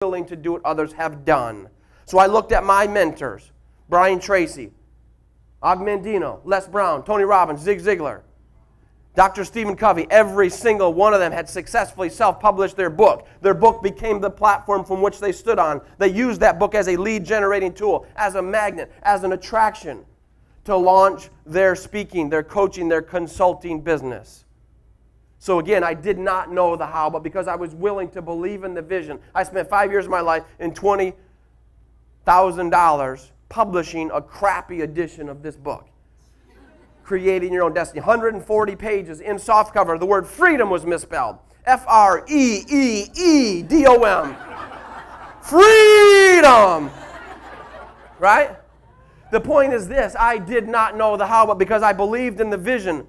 willing to do what others have done. So I looked at my mentors, Brian Tracy, Og Mandino, Les Brown, Tony Robbins, Zig Ziglar, Dr. Stephen Covey. Every single one of them had successfully self-published their book. Their book became the platform from which they stood on. They used that book as a lead-generating tool, as a magnet, as an attraction to launch their speaking, their coaching, their consulting business. So again, I did not know the how, but because I was willing to believe in the vision, I spent 5 years of my life and $20,000 publishing a crappy edition of this book, Creating Your Own Destiny. 140 pages in softcover. The word freedom was misspelled. F-R-E-E-E-D-O-M. Freedom! Right? The point is this, I did not know the how, but because I believed in the vision,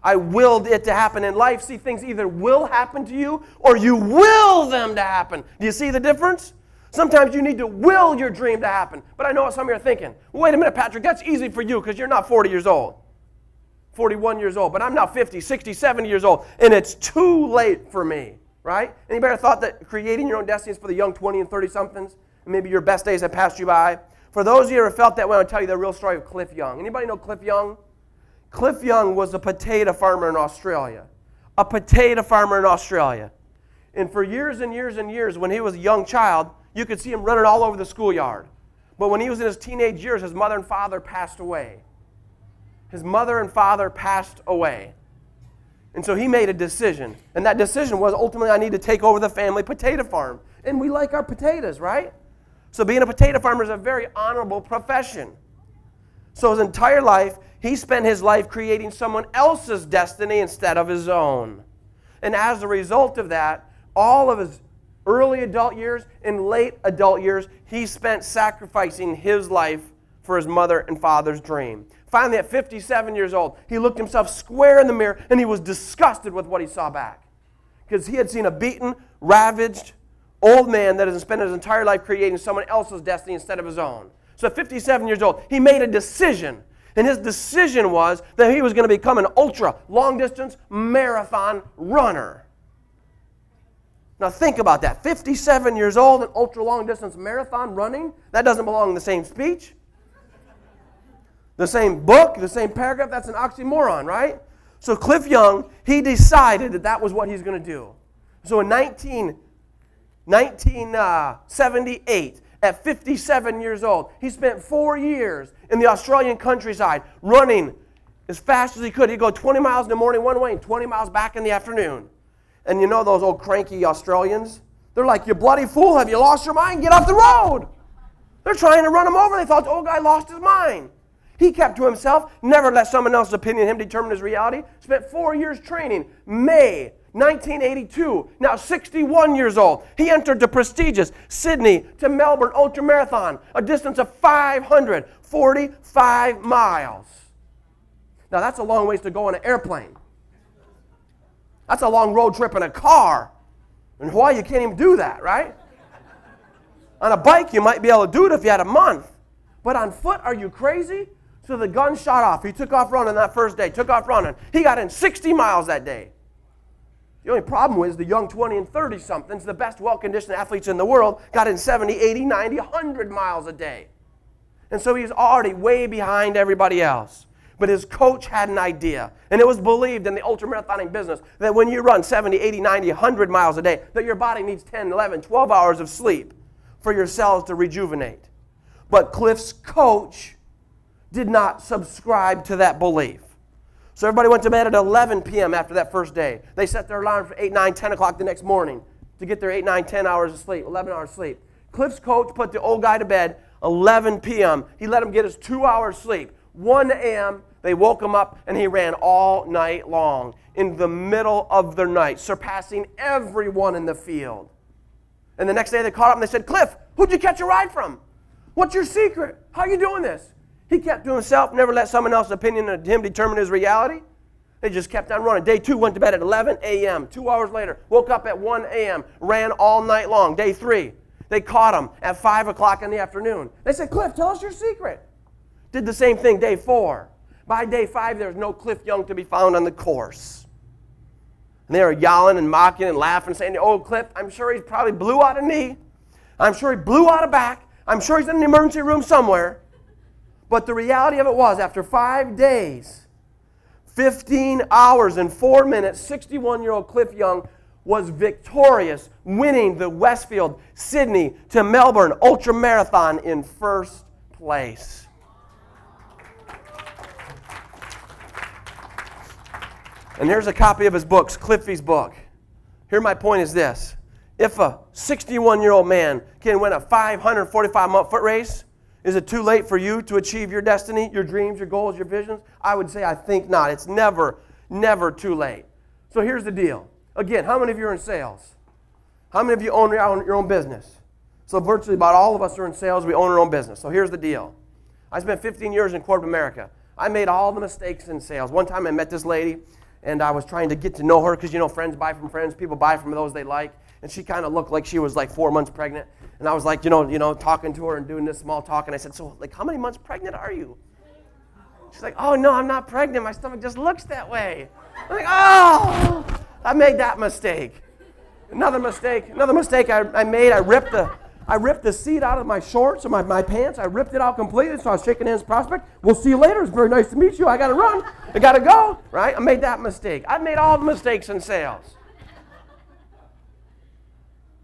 I willed it to happen. In life, see, things either will happen to you or you will them to happen. Do you see the difference? Sometimes you need to will your dream to happen. But I know what some of you are thinking. Well, wait a minute, Patrick, that's easy for you because you're not 40 years old. 41 years old. But I'm now 50, 60, 70 years old. And it's too late for me. Right? Anybody thought that creating your own destiny is for the young 20 and 30-somethings? And maybe your best days have passed you by? For those of you who have felt that way, I'll tell you the real story of Cliff Young. Anybody know Cliff Young? Cliff Young was a potato farmer in Australia. A potato farmer in Australia. And for years and years and years, when he was a young child, you could see him running all over the schoolyard. But when he was in his teenage years, his mother and father passed away. His mother and father passed away. And so he made a decision. And that decision was, ultimately, I need to take over the family potato farm. And we like our potatoes, right? So being a potato farmer is a very honorable profession. So his entire life, he spent his life creating someone else's destiny instead of his own. And as a result of that, all of his early adult years and late adult years, he spent sacrificing his life for his mother and father's dream. Finally, at 57 years old, he looked himself square in the mirror and he was disgusted with what he saw back. Because he had seen a beaten, ravaged old man that has spent his entire life creating someone else's destiny instead of his own. So at 57 years old, he made a decision. And his decision was that he was going to become an ultra long-distance marathon runner. Now think about that. 57 years old and ultra long-distance marathon running? That doesn't belong in the same speech. The same book, the same paragraph. That's an oxymoron, right? So Cliff Young, he decided that that was what he's going to do. So in 1978, at 57 years old, he spent 4 years in the Australian countryside running as fast as he could. He'd go 20 miles in the morning one way and 20 miles back in the afternoon. And you know those old cranky Australians? They're like, you bloody fool, have you lost your mind? Get off the road. They're trying to run him over. They thought the old guy lost his mind. He kept to himself, never let someone else's opinion of him determine his reality. Spent 4 years training. May 1982, now 61 years old, he entered the prestigious Sydney to Melbourne ultramarathon, a distance of 545 miles. Now that's a long ways to go in an airplane. That's a long road trip in a car. In Hawaii, you can't even do that, right? On a bike, you might be able to do it if you had a month. But on foot, are you crazy? So the gun shot off. He took off running that first day, took off running. He got in 60 miles that day. The only problem was the young 20 and 30-somethings, the best well-conditioned athletes in the world, got in 70, 80, 90, 100 miles a day. And so he's already way behind everybody else. But his coach had an idea, and it was believed in the ultramarathoning business that when you run 70, 80, 90, 100 miles a day, that your body needs 10, 11, 12 hours of sleep for your cells to rejuvenate. But Cliff's coach did not subscribe to that belief. So everybody went to bed at 11 p.m. after that first day. They set their alarm for 8, 9, 10 o'clock the next morning to get their 8, 9, 10 hours of sleep, 11 hours of sleep. Cliff's coach put the old guy to bed 11 p.m. He let him get his 2 hours sleep. 1 a.m., they woke him up, and he ran all night long in the middle of the night, surpassing everyone in the field. And the next day they caught up and they said, Cliff, who'd you catch a ride from? What's your secret? How are you doing this? He kept to himself, never let someone else's opinion of him determine his reality. They just kept on running. Day 2, went to bed at 11 a.m. 2 hours later, woke up at 1 a.m., ran all night long. Day 3, they caught him at 5 o'clock in the afternoon. They said, Cliff, tell us your secret. Did the same thing day 4. By day 5, there was no Cliff Young to be found on the course. And they were yelling and mocking and laughing, saying, oh, Cliff, I'm sure he's probably blew out a knee. I'm sure he blew out a back. I'm sure he's in an emergency room somewhere. But the reality of it was, after 5 days, 15 hours and 4 minutes, 61-year-old Cliff Young was victorious, winning the Westfield, Sydney to Melbourne Ultra Marathon in first place. And here's a copy of his books, Cliffy's book. Here my point is this. If a 61-year-old man can win a 545-foot race, is it too late for you to achieve your destiny, your dreams, your goals, your visions? I would say I think not. It's never, never too late. So here's the deal. Again, how many of you are in sales? How many of you own your own business? So virtually about all of us are in sales. We own our own business. So here's the deal. I spent 15 years in corporate America. I made all the mistakes in sales. One time I met this lady, and I was trying to get to know her because, you know, friends buy from friends. People buy from those they like. And she kind of looked like she was like 4 months pregnant. And I was like, you know, talking to her and doing this small talk. And I said, so, like, how many months pregnant are you? She's like, oh, no, I'm not pregnant. My stomach just looks that way. I'm like, oh, I made that mistake. Another mistake I made, I ripped the seat out of my shorts or my pants. I ripped it out completely, so I was shaking hands, prospect. We'll see you later. It's very nice to meet you. I got to run. I got to go, right? I made that mistake. I've made all the mistakes in sales.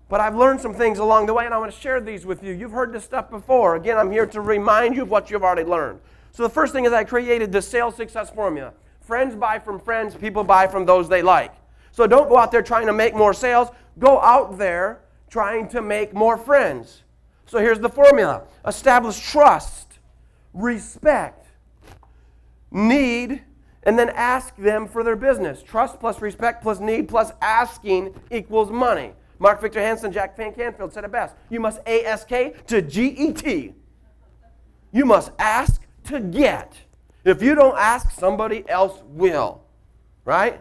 But I've learned some things along the way, and I want to share these with you. You've heard this stuff before. Again, I'm here to remind you of what you've already learned. So the first thing is I created the sales success formula. Friends buy from friends. People buy from those they like. So don't go out there trying to make more sales. Go out there trying to make more friends. So here's the formula. Establish trust, respect, need, and then ask them for their business. Trust plus respect plus need plus asking equals money. Mark Victor Hansen, Jack Van Canfield said it best. You must ask to get. You must ask to get. If you don't ask, somebody else will. Right?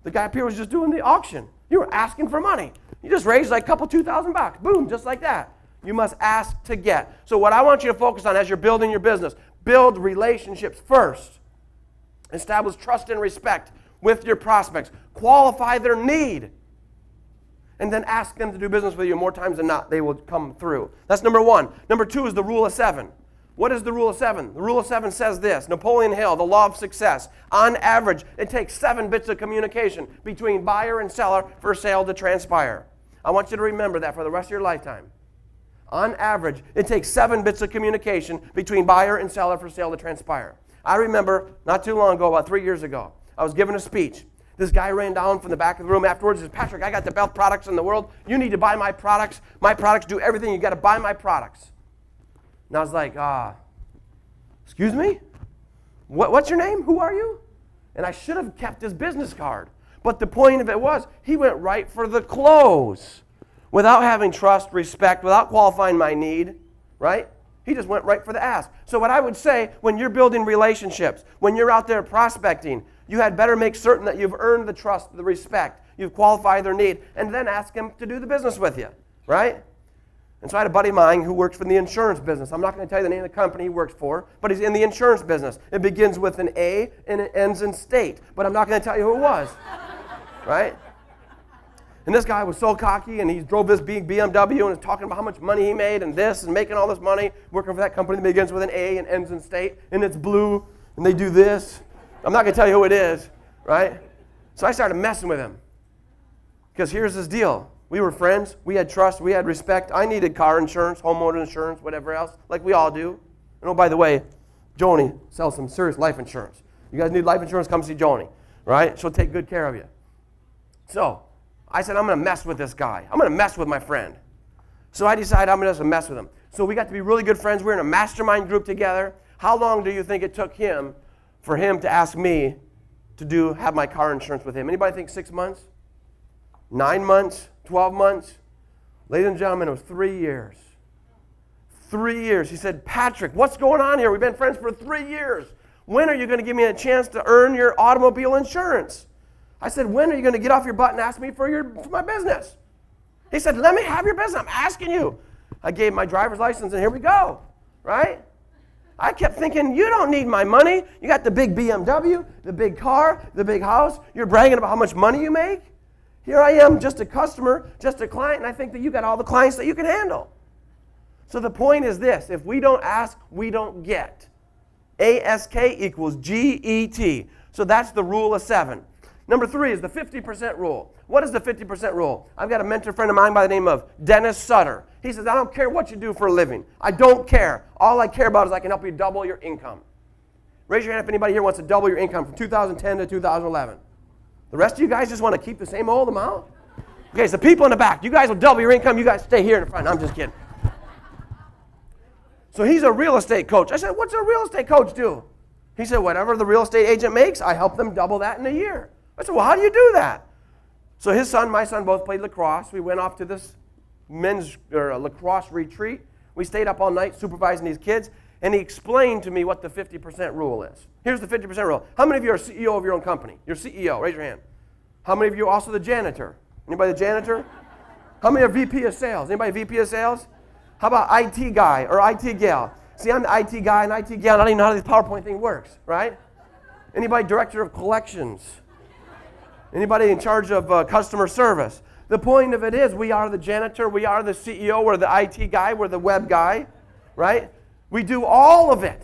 The guy up here was just doing the auction. You were asking for money. You just raised like a couple $2,000. Boom, just like that. You must ask to get. So what I want you to focus on as you're building your business, build relationships first. Establish trust and respect with your prospects. Qualify their need. And then ask them to do business with you. More times than not, they will come through. That's number one. Number two is the rule of 7. What is the rule of 7? The rule of 7 says this. Napoleon Hill, the law of success. On average, it takes 7 bits of communication between buyer and seller for a sale to transpire. I want you to remember that for the rest of your lifetime. On average, it takes 7 bits of communication between buyer and seller for sale to transpire. I remember not too long ago, about 3 years ago, I was giving a speech. This guy ran down from the back of the room afterwards and said, Patrick, I got the best products in the world. You need to buy my products. My products do everything. You got to buy my products. And I was like, excuse me? What's your name? Who are you? And I should have kept his business card. But the point of it was, he went right for the close without having trust, respect, without qualifying my need, right? He just went right for the ask. So what I would say, when you're building relationships, when you're out there prospecting, you had better make certain that you've earned the trust, the respect, you've qualified their need, and then ask him to do the business with you, right? And so I had a buddy of mine who works for the insurance business. I'm not going to tell you the name of the company he works for, but he's in the insurance business. It begins with an A and it ends in state, but I'm not going to tell you who it was, right? And this guy was so cocky, and he drove this big BMW and was talking about how much money he made and this and making all this money, working for that company that begins with an A and ends in state, and it's blue, and they do this. I'm not going to tell you who it is, right? So I started messing with him. Because here's his deal. We were friends. We had trust. We had respect. I needed car insurance, homeowner insurance, whatever else, like we all do. And oh, by the way, Joni sells some serious life insurance. You guys need life insurance, come see Joni, right? She'll take good care of you. So I said, I'm going to mess with this guy. I'm going to mess with my friend. So I decided I'm going to mess with him. So we got to be really good friends. We're in a mastermind group together. How long do you think it took for him to ask me to have my car insurance with him? Anybody think 6 months? 9 months? 12 months? Ladies and gentlemen, it was 3 years. 3 years. He said, Patrick, what's going on here? We've been friends for 3 years. When are you going to give me a chance to earn your automobile insurance? I said, when are you going to get off your butt and ask me for my business? He said, let me have your business. I'm asking you. I gave my driver's license, and here we go, right? I kept thinking, you don't need my money. You got the big BMW, the big car, the big house. You're bragging about how much money you make. Here I am, just a customer, just a client, and I think that you got all the clients that you can handle. So the point is this: if we don't ask, we don't get. ASK equals GET. So that's the rule of 7. Number 3 is the 50% rule. What is the 50% rule? I've got a mentor friend of mine by the name of Dennis Sutter. He says, I don't care what you do for a living. I don't care. All I care about is I can help you double your income. Raise your hand if anybody here wants to double your income from 2010 to 2011. The rest of you guys just want to keep the same old amount? Okay, so people in the back, you guys will double your income. You guys stay here in the front. I'm just kidding. So he's a real estate coach. I said, what's a real estate coach do? He said, whatever the real estate agent makes, I help them double that in a year. I said, well, how do you do that? So his son, my son, both played lacrosse. We went off to this men's lacrosse retreat. We stayed up all night supervising these kids, and he explained to me what the 50% rule is. Here's the 50% rule. How many of you are CEO of your own company? You're CEO. Raise your hand. How many of you are also the janitor? Anybody the janitor? How many are VP of sales? Anybody VP of sales? How about IT guy or IT gal? See, I'm the IT guy and IT gal. I don't even know how this PowerPoint thing works, right? Anybody director of collections? Anybody in charge of customer service? The point of it is we are the janitor, we are the CEO, we're the IT guy, we're the web guy, right? We do all of it.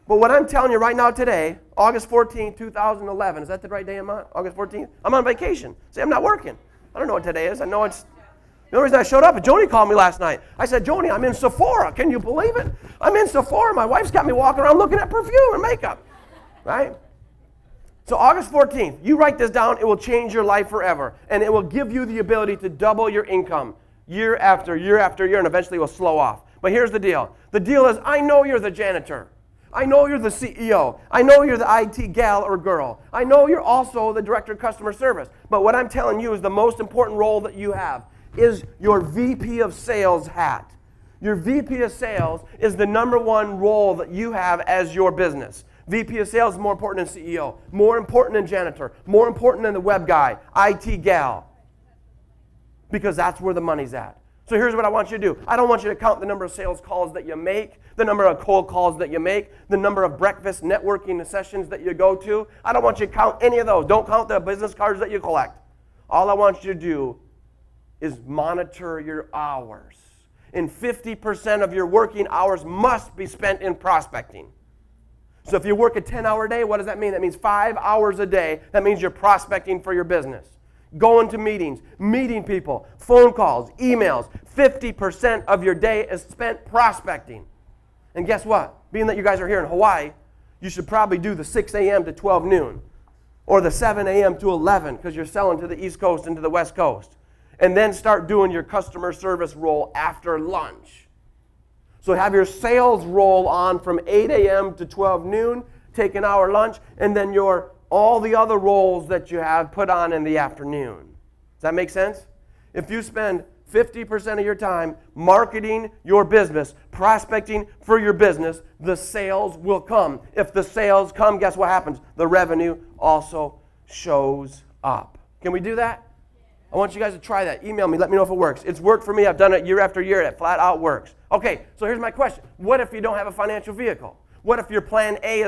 But what I'm telling you right now today, August 14, 2011, is that the right day I'm on? August 14th? I'm on vacation. See, I'm not working. I don't know what today is. I know it's... The only reason I showed up, Joni called me last night. I said, Joni, I'm in Sephora. Can you believe it? I'm in Sephora. My wife's got me walking around looking at perfume and makeup, right? So August 14th, you write this down. It will change your life forever, and it will give you the ability to double your income year after year after year, and eventually it will slow off. But here's the deal. The deal is I know you're the janitor. I know you're the CEO. I know you're the IT gal or girl. I know you're also the director of customer service. But what I'm telling you is the most important role that you have is your VP of sales hat. Your VP of sales is the #1 role that you have as your business. VP of sales is more important than CEO, more important than janitor, more important than the web guy, IT gal, because that's where the money's at. So here's what I want you to do. I don't want you to count the number of sales calls that you make, the number of cold calls that you make, the number of breakfast networking sessions that you go to. I don't want you to count any of those. Don't count the business cards that you collect. All I want you to do is monitor your hours. And 50% of your working hours must be spent in prospecting. So if you work a 10-hour day, what does that mean? That means 5 hours a day. That means you're prospecting for your business. Going to meetings, meeting people, phone calls, emails. 50% of your day is spent prospecting. And guess what? Being that you guys are here in Hawaii, you should probably do the 6 a.m. to 12 noon or the 7 a.m. to 11 because you're selling to the East Coast and to the West Coast. And then start doing your customer service role after lunch. So have your sales role on from 8 a.m. to 12 noon, take an hour lunch, and then all the other roles that you have put on in the afternoon. Does that make sense? If you spend 50% of your time marketing your business, prospecting for your business, the sales will come. If the sales come, guess what happens? The revenue also shows up. Can we do that? I want you guys to try that. Email me. Let me know if it works. It's worked for me. I've done it year after year. It flat out works. Okay, so here's my question. What if you don't have a financial vehicle? What if your plan A is